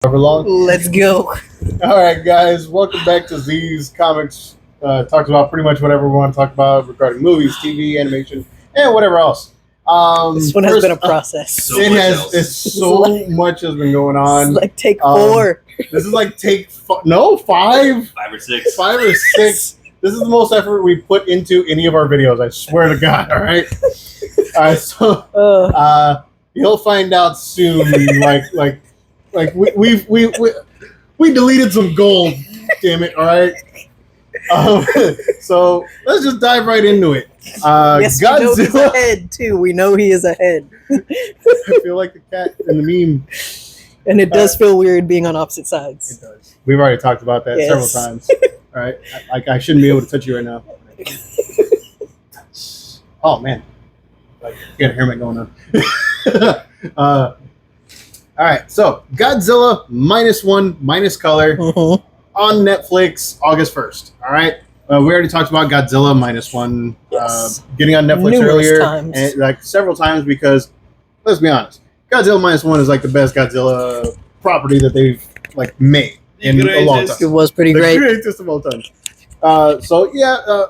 However long. Let's go. All right, guys, welcome back to Z's Comics. Talks about pretty much whatever we want to talk about regarding movies, TV, animation, and whatever else. This one has been a process. So much has been going on. It's like take 4. This is like take 5. 5 or 6. 5 or 6. This is the most effort we put into any of our videos. I swear to God. All right. So you'll find out soon. Like we deleted some gold. Damn it! All right. So let's just dive right into it. Yes, we know he's ahead too. We know he is ahead. I feel like the cat in the meme. And it does feel weird being on opposite sides. It does. We've already talked about that several times. All right. I shouldn't be able to touch you right now. Oh man. Like, you got a hairnet going on. All right, so Godzilla -1 minus color on Netflix August 1st. All right, we already talked about Godzilla -1 getting on Netflix earlier, and, like several times, because let's be honest, Godzilla -1 is like the best Godzilla property that they've like made in a long time. It was pretty great. The greatest of all time. So yeah,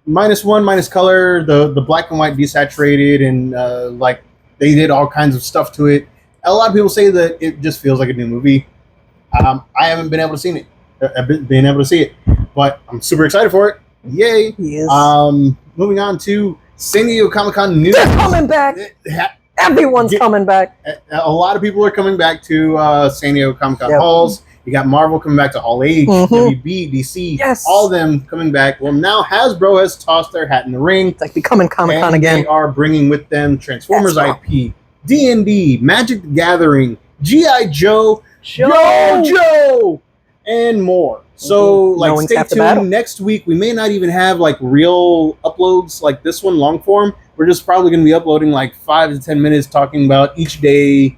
-1 minus color, the black and white desaturated, and like they did all kinds of stuff to it. A lot of people say that it just feels like a new movie. I haven't been able to see it, but I'm super excited for it. Yay! Yes. Moving on to San Diego Comic-Con news. They're coming back. Everyone's coming back. A lot of people are coming back to San Diego Comic-Con halls. You got Marvel coming back to Hall H, WB, DC, all of them coming back. Well, now Hasbro has tossed their hat in the ring. It's like becoming Comic-Con again. They are bringing with them Transformers IP. D&D, Magic the Gathering, G.I. Joe, Joe, and more. So, like, stay tuned. Next week, we may not even have, like, real uploads like this one, long form. We're just probably going to be uploading, like, 5 to 10 minutes talking about each day,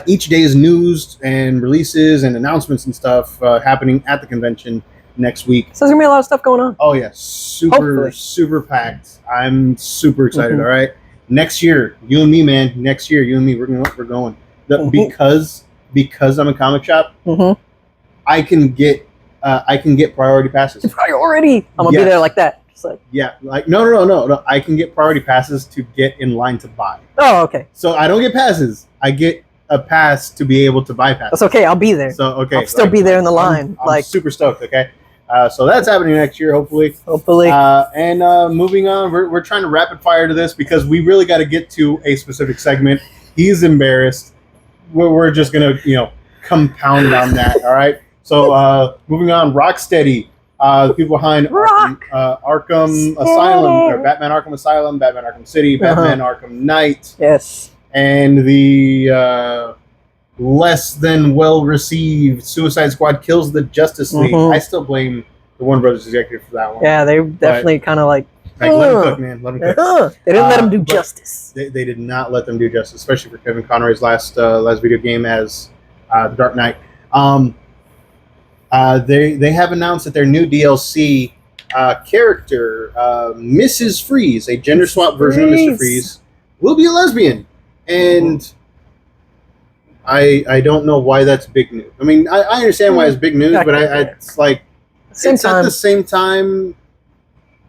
each day's news and releases and announcements and stuff happening at the convention next week. So there's going to be a lot of stuff going on. Oh, yeah. Super packed. I'm super excited, all right? Next year, you and me, man. Next year, you and me, we're going. Because I'm a comic shop, I can get priority passes. Priority. I'm gonna be there like that. Just like no. I can get priority passes to get in line to buy. Oh, okay. So I don't get passes. I get a pass to be able to buy passes. That's okay. I'll be there. So okay, I'll still be there in the line. I'm super stoked. Okay. So that's happening next year, hopefully. And moving on, we're trying to rapid fire to this because we really got to get to a specific segment. He's embarrassed. We're just gonna, compound on that. All right. So moving on, Rocksteady, the people behind Arkham Asylum, or Batman Arkham Asylum, Batman Arkham City, Batman Arkham Knight. Yes. And the less than well received Suicide Squad Kills the Justice League. I still blame the Warner Brothers executive for that one. Yeah, they definitely kind of like let him cook, man. Let him cook. They didn't let him do justice. They did not let them do justice, especially for Kevin Conroy's last video game as The Dark Knight. They have announced that their new DLC character, Mrs. Freeze, a gender swap version of Mr. Freeze, will be a lesbian, and I don't know why that's big news. I mean, I understand why it's big news, but it's like at the same time,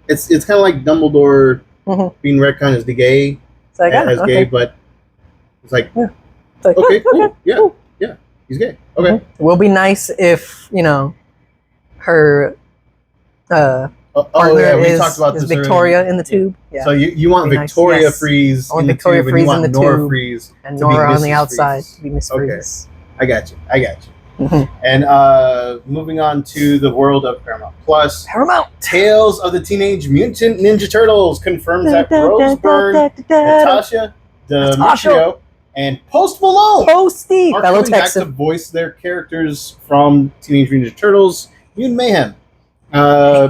it's kind of like Dumbledore being retconned as gay, but it's like okay, cool, yeah, he's gay. Okay, it will be nice if her partner is Victoria in the tube. Yeah. So you want Victoria Freeze in the tube, and you want Nora Freeze and Nora on the outside to be Miss Freeze. I got you. And moving on to the world of Paramount Plus. Tales of the Teenage Mutant Ninja Turtles confirms that Rose Byrne, Natasha Demetrio, and Post Malone are coming back to voice their characters from Teenage Mutant Ninja Turtles Mutant Mayhem.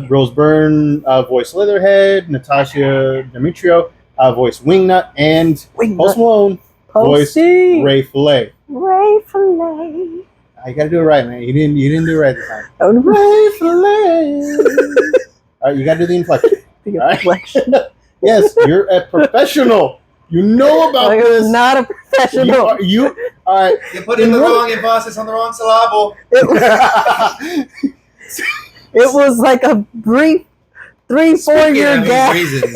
Rose Byrne voice Leatherhead, Natasha Demetrio voice Wingnut, and Post Malone voice Ray Fillet. You gotta do it right, man. You didn't do it right this time. Ray Fillet. All right, you gotta do the inflection. Yes, you're a professional. You know about this. I'm not a professional. All right. You put in the wrong emphasis on the wrong syllable. It was like a brief 3-4 year gap. Reasons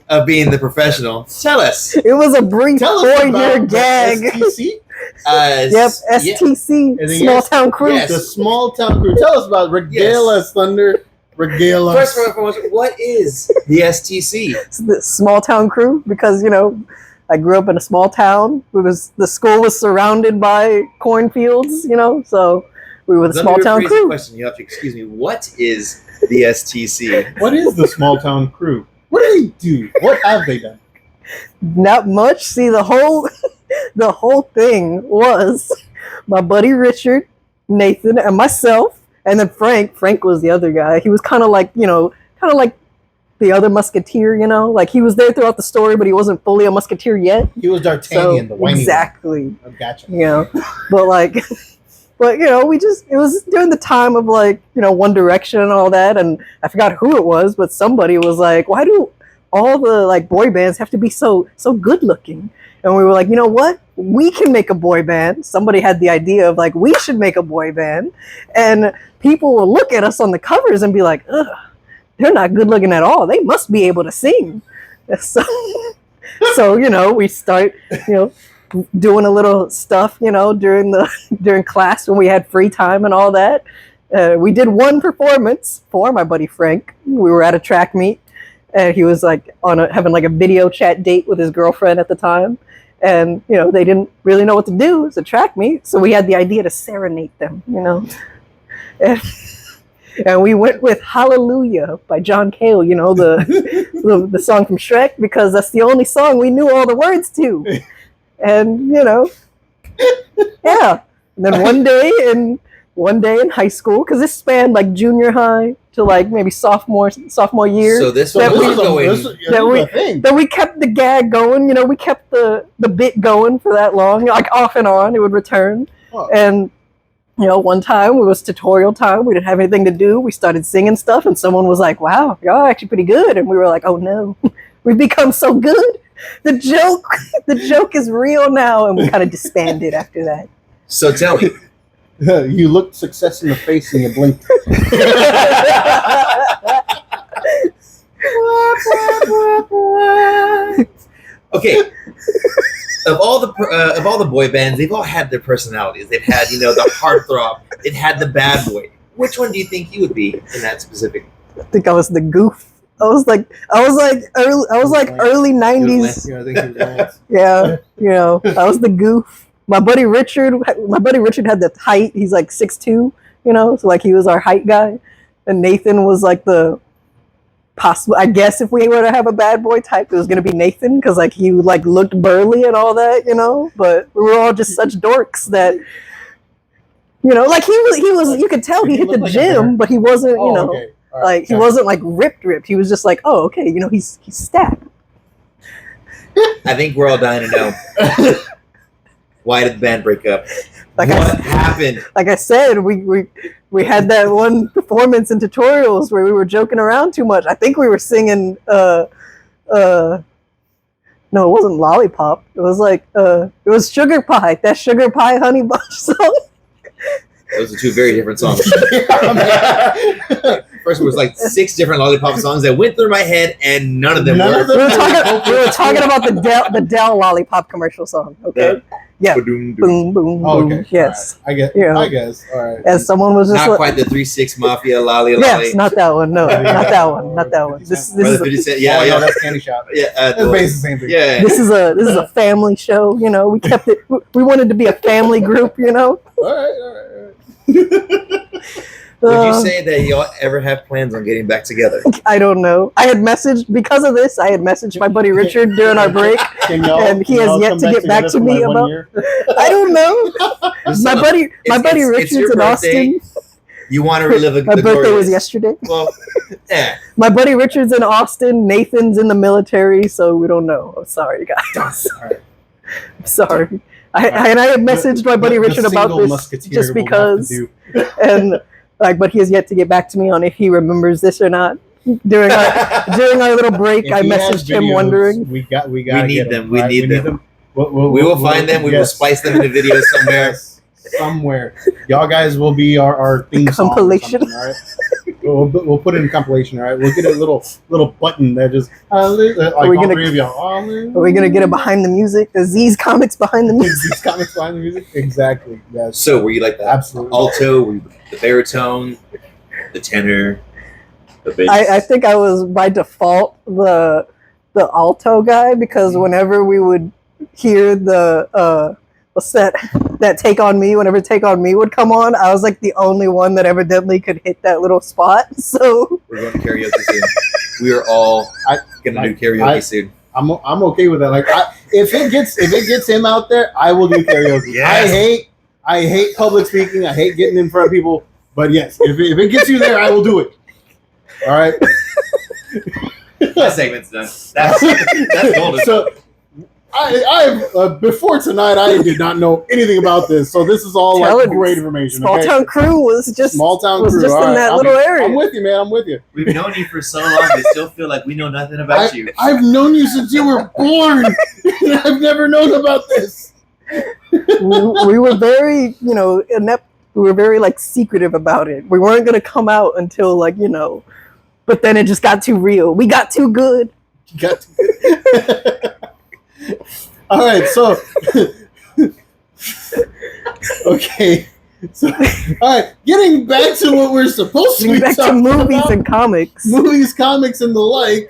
of being the professional. Tell us. It was a brief 4-year gag. STC? Yep, STC, Yeah. Small Town Crew. Yes. The Small Town Crew. Tell us about it. Regale us, Thunder. Regale us. First and foremost, what is the STC? It's the Small Town Crew, because I grew up in a small town. The school was surrounded by cornfields, so we were the Small Town Crew. Question. You have to excuse me. What is the STC? What is the Small Town Crew? What do they do? What have they done? Not much. See, the whole thing was my buddy Richard, Nathan, and myself, and then Frank. Frank was the other guy. He was kind of like the other musketeer, like he was there throughout the story, but he wasn't fully a musketeer yet. He was D'Artagnan, the whiny exactly. one. Oh, gotcha. But it was during the time of One Direction and all that, and I forgot who it was, but somebody was like, why do all the boy bands have to be so good looking? And we were like, you know what? We can make a boy band. Somebody had the idea of we should make a boy band, and people will look at us on the covers and be like, ugh, they're not good looking at all. They must be able to sing. So we start doing a little stuff during class when we had free time and all that. We did one performance for my buddy Frank. We were at a track meet, and he was having a video chat date with his girlfriend at the time, and they didn't really know what to do. It's a track meet, so we had the idea to serenade them, and we went with Hallelujah by John Cale, the song from Shrek, because that's the only song we knew all the words to. And yeah. And then one day in high school, because this spanned junior high to maybe sophomore year. So this that we kept the gag going. We kept the bit going for that long, off and on. It would return. Oh. And one time it was tutorial time. We didn't have anything to do. We started singing stuff, and someone was like, "Wow, y'all actually pretty good." And we were like, "Oh no, we've become so good. The joke is real now." And we kind of disbanded after that. So tell me. You looked success in the face and you blinked. Okay. Of all the boy bands, they've all had their personalities. They've had, the heartthrob. It had the bad boy. Which one do you think you would be in that specific? I think I was the goof. I was like early 90s. Yeah, I was the goof. My buddy Richard had the height. He's 6'2", so he was our height guy. And Nathan was the possible, I guess if we were to have a bad boy type, it was gonna be Nathan, because he looked burly and all that, but we were all just such dorks that he was you could tell he hit the gym, but he wasn't, okay. Right, he wasn't ripped. He was just oh, okay, he's stacked. I think we're all dying to know. Why did the band break up? What happened? Like I said, we had that one performance in tutorials where we were joking around too much. I think we were singing no, it wasn't Lollipop. It was it was Sugar Pie. That Sugar Pie Honey Bunch song. Those are two very different songs. First one was 6 different Lollipop songs that went through my head, and none of them were. We were talking about the Dell Lollipop commercial song. Okay. Yeah. Boom, boom, boom. Oh, okay. Yes. Right. I guess. All right. And someone was just not quite the 3-6 Mafia Lolly. Yes, not that one. No, not that one. Not that one. This is yeah, that's Candy Shop. Yeah, that's basically the same thing. Yeah. This is a family show. We kept it. We wanted to be a family group. All right. Would you say that y'all ever have plans on getting back together? I don't know. I had messaged, because of this, my buddy Richard during our break, and he has yet to get back to me about. I don't know. My buddy Richard's in Austin. You want to relive my birthday was yesterday. Well, yeah. My buddy Richard's in Austin. Nathan's in the military, so we don't know. I'm sorry, guys. I'm sorry. I had messaged my buddy Richard about this just because, and but he has yet to get back to me on if he remembers this or not. During our little break, I messaged him wondering. We need them. We need them. We will find them. We will splice them into videos somewhere. Somewhere. Y'all guys will be our theme song. Compilation. All right. We'll put it in compilation. All right. We'll get a little button that just like all three of y'all. Are we gonna get it behind the music? The Z's Comics behind the music. Z's Comics behind the music. Exactly. Yes. So were you like the Absolutely. alto? Were you the baritone? The tenor? The bass? I think I was by default the alto guy because whenever we would hear the what's that Take On Me, whenever Take On Me would come on, I was like the only one that evidently could hit that little spot. So we're going to karaoke soon. We are all going to do karaoke soon. I'm okay with that. Like if it gets him out there, I will do karaoke. Yes. I hate public speaking. I hate getting in front of people. But yes, if it gets you there, I will do it. All right. That segment's done. That's golden. So I before tonight, I did not know anything about this. So this is all like great information. Small Town Crew was just in that little area. I'm with you, man. I'm with you. We've known you for so long, we still feel like we know nothing about you. I've known you since you were born. I've never known about this. We were very, inept. We were very like secretive about it. We weren't gonna come out until like but then it just got too real. We got too good. All right, so okay, so all right, getting back to what we're supposed to be back to movies and comics, comics, and the like.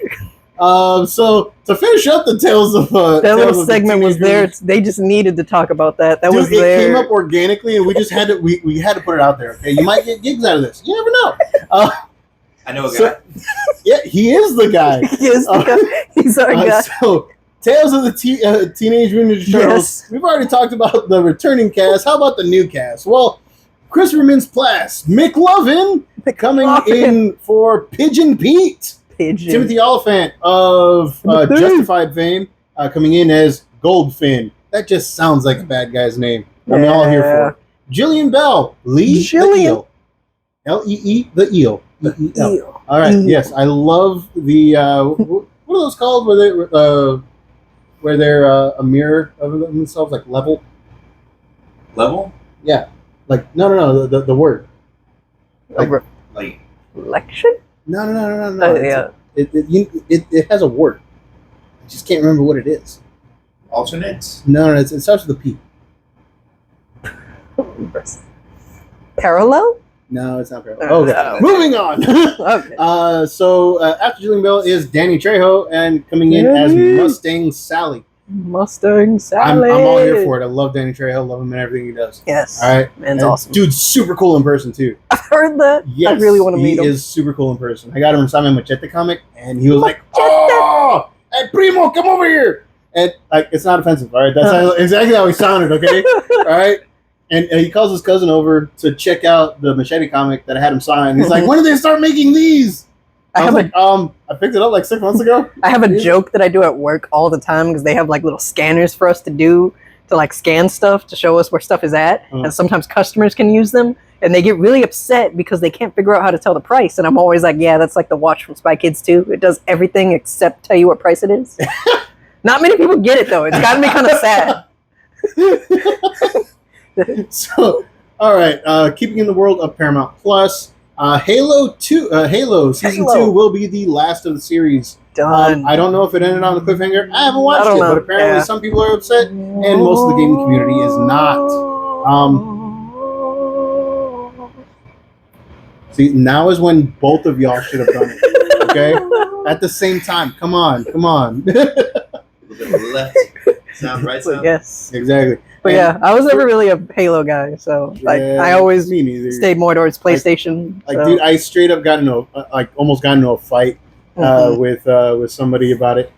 So to finish up the Tales of that little segment was there. They just needed to talk about that. It came up organically, and we just had to we had to put it out there. Okay, you might get gigs out of this. You never know. I know a guy. Yeah, he is the guy. He is the guy. He's our guy. So, Tales of the Teenage Mutant Ninja Turtles. Yes. We've already talked about the returning cast. How about the new cast? Well, Christopher Mintz-Plasse, McLovin, coming in for Pigeon Pete. Timothy Oliphant of Justified fame, coming in as Goldfin. That just sounds like a bad guy's name. I'm all here for it. Jillian Bell, Lee the Eel. L-E-E, the Eel. E-E-L. All right, yes, I love the, what are those called where they're a mirror of themselves, like level? Level? Yeah. Like, no, the word. Like Election? No. Yeah. It has a word. I just can't remember what it is. Alternates? No, it starts with a P. Parallel? No, it's not parallel. Okay. Moving on. Okay. So after Jillian Bell is Danny Trejo, and coming in as Mustang Sally. Mustang Sally. I'm all here for it. I love Danny Trejo. Love him and everything he does. Yes. All right. Man's awesome. Dude's super cool in person too. I've heard that. Yes, I really want to meet him. He is super cool in person. I got him in Simon Machete comic, and he was like, "Oh, hey Primo, come over here." And like, it's not offensive, all right? That's exactly how he sounded. Okay, all right. And he calls his cousin over to check out the Machete comic that I had him sign. He's like, "When did they start making these?" I picked it up like 6 months ago. I have a joke that I do at work all the time because they have like little scanners for us to do to like scan stuff to show us where stuff is at, and sometimes customers can use them, and they get really upset because they can't figure out how to tell the price. And I'm always like, "Yeah, that's like the watch from Spy Kids 2. It does everything except tell you what price it is." Not many people get it though. It's gotten me kind of sad. So, all right, keeping in the world of Paramount Plus. Halo Season 2 will be the last of the series. Done. I don't know if it ended on a cliffhanger. I haven't watched it, but apparently some people are upset, and most of the gaming community is not. See, now is when both of y'all should have done it. Okay, at the same time. Come on. Left sound, right sound. Yes, exactly. But I was never really a Halo guy, so like I always stayed more towards PlayStation. Like, dude, I straight up got into almost got into a fight with somebody about it.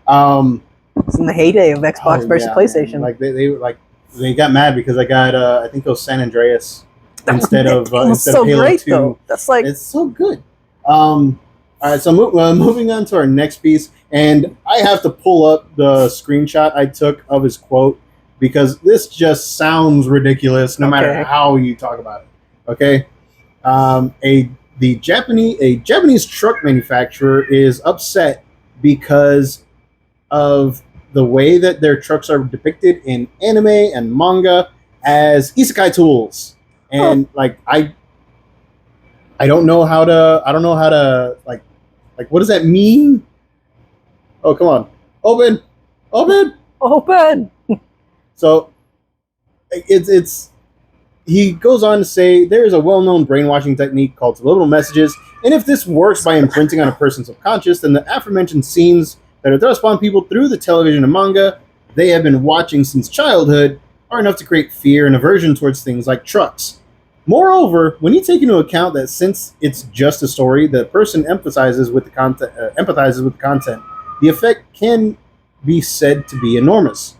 It's in the heyday of Xbox versus PlayStation. Like they got mad because I got I think it was San Andreas instead of Halo great, 2. Though. That's like it's so good. All right, so moving on to our next piece, and I have to pull up the screenshot I took of his quote, because this just sounds ridiculous no matter how you talk about it. Okay, a Japanese truck manufacturer is upset because of the way that their trucks are depicted in anime and manga as isekai tools, and like I don't know how to like what does that mean? Oh, come on, open. So it's he goes on to say there is a well-known brainwashing technique called subliminal messages, and if this works by imprinting on a person's subconscious, then the aforementioned scenes that are thrust upon people through the television and manga they have been watching since childhood are enough to create fear and aversion towards things like trucks. Moreover, when you take into account that since it's just a story, the person empathizes with the content, the effect can be said to be enormous.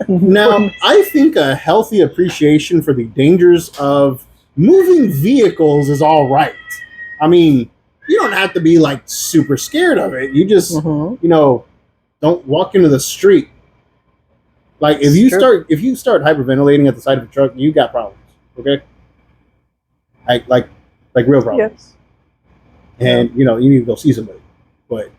Now, I think a healthy appreciation for the dangers of moving vehicles is all right. I mean, you don't have to be like super scared of it. You just, don't walk into the street. Like if you start hyperventilating at the side of a truck, you got problems. Okay, like real problems. Yes. And you need to go see somebody. But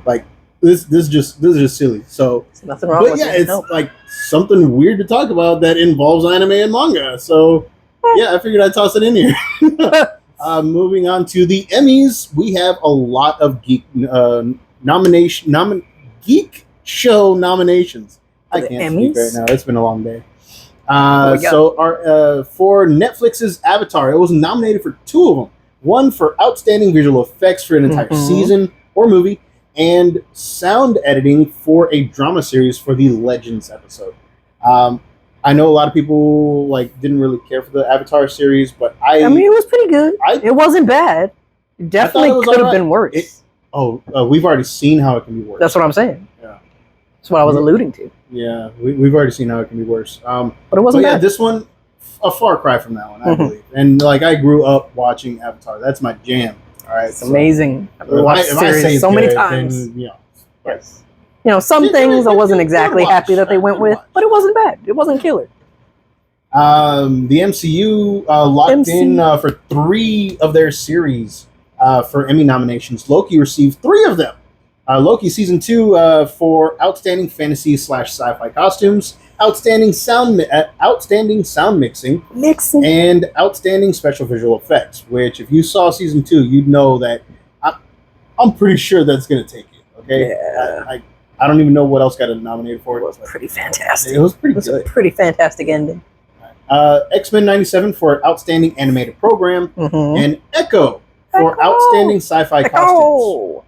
like this is just silly. So there's nothing wrong with it. It's like something weird to talk about that involves anime and manga. So yeah, I figured I'd toss it in here. Moving on to the Emmys, we have a lot of geek show nominations. I can't speak right now. It's been a long day. For Netflix's Avatar, it was nominated for 2 of them. One for outstanding visual effects for an entire season or movie, and sound editing for a drama series for the Legends episode. I know a lot of people didn't really care for the Avatar series, but I mean, it was pretty good. It wasn't bad. It definitely could have been worse. We've already seen how it can be worse. That's what I'm saying. Yeah, that's what I was alluding to. Yeah, we've already seen how it can be worse. But it wasn't bad. This one, a far cry from that one, I believe. And I grew up watching Avatar. That's my jam. All right, it's amazing. I've watched the series so many times. Then, yes. Some things I wasn't exactly happy that they went with, but it wasn't bad. It wasn't killer. The MCU locked in for 3 of their series for Emmy nominations. Loki received 3 of them. Loki season 2 for outstanding fantasy / sci-fi costumes, outstanding sound mixing, and outstanding special visual effects. Which, if you saw season 2, you'd know that I'm pretty sure that's gonna take it. Okay, yeah. I don't even know what else got nominated for it. It was pretty fantastic. It was pretty good. A pretty fantastic ending. X-Men 97 for outstanding animated program, and Echo for outstanding sci-fi costumes.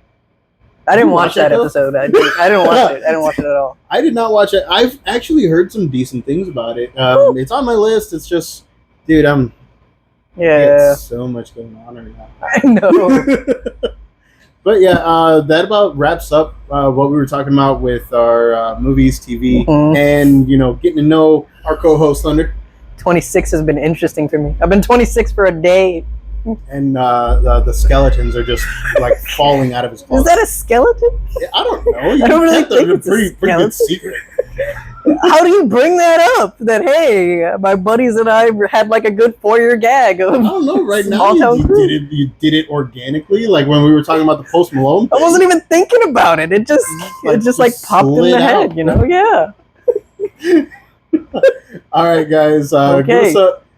I didn't watch that episode. I didn't watch it. I didn't watch it at all. I did not watch it. I've actually heard some decent things about it. It's on my list. It's just, dude, got so much going on right now. I know. But yeah, that about wraps up what we were talking about with our movies, TV, and getting to know our co-host Thunder. 26 has been interesting for me. I've been 26 for a day. And the skeletons are just falling out of his closet. Is that a skeleton? I don't know. I don't really think it's pretty good secret. How do you bring that up? That hey, my buddies and I had a good 4-year gag of I don't know. Right now, you did it organically. Like when we were talking about the Post Malone thing. I wasn't even thinking about it. It just popped in the head. Yeah. All right, guys. Okay.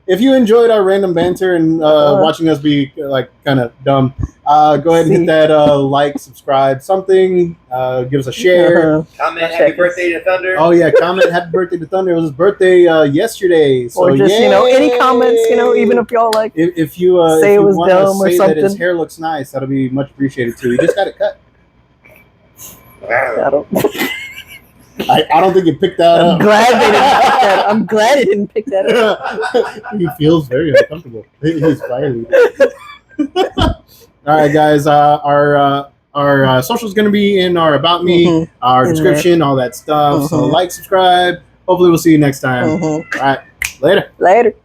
If you enjoyed our random banter and watching us be kind of dumb, go ahead and hit that like, subscribe, something. Give us a share. Comment happy birthday to Thunder. Oh yeah, comment happy birthday to Thunder. It was his birthday yesterday. So or just any comments. Even if y'all if you say if it was you dumb or say something. That his hair looks nice. That'll be much appreciated too. He just got it cut. I don't think you picked that up. I'm glad they didn't pick that up. He feels very uncomfortable. He's violated. All right, guys. Our social is going to be in our About Me, our description, all that stuff. So like, subscribe. Hopefully, we'll see you next time. All right. Later.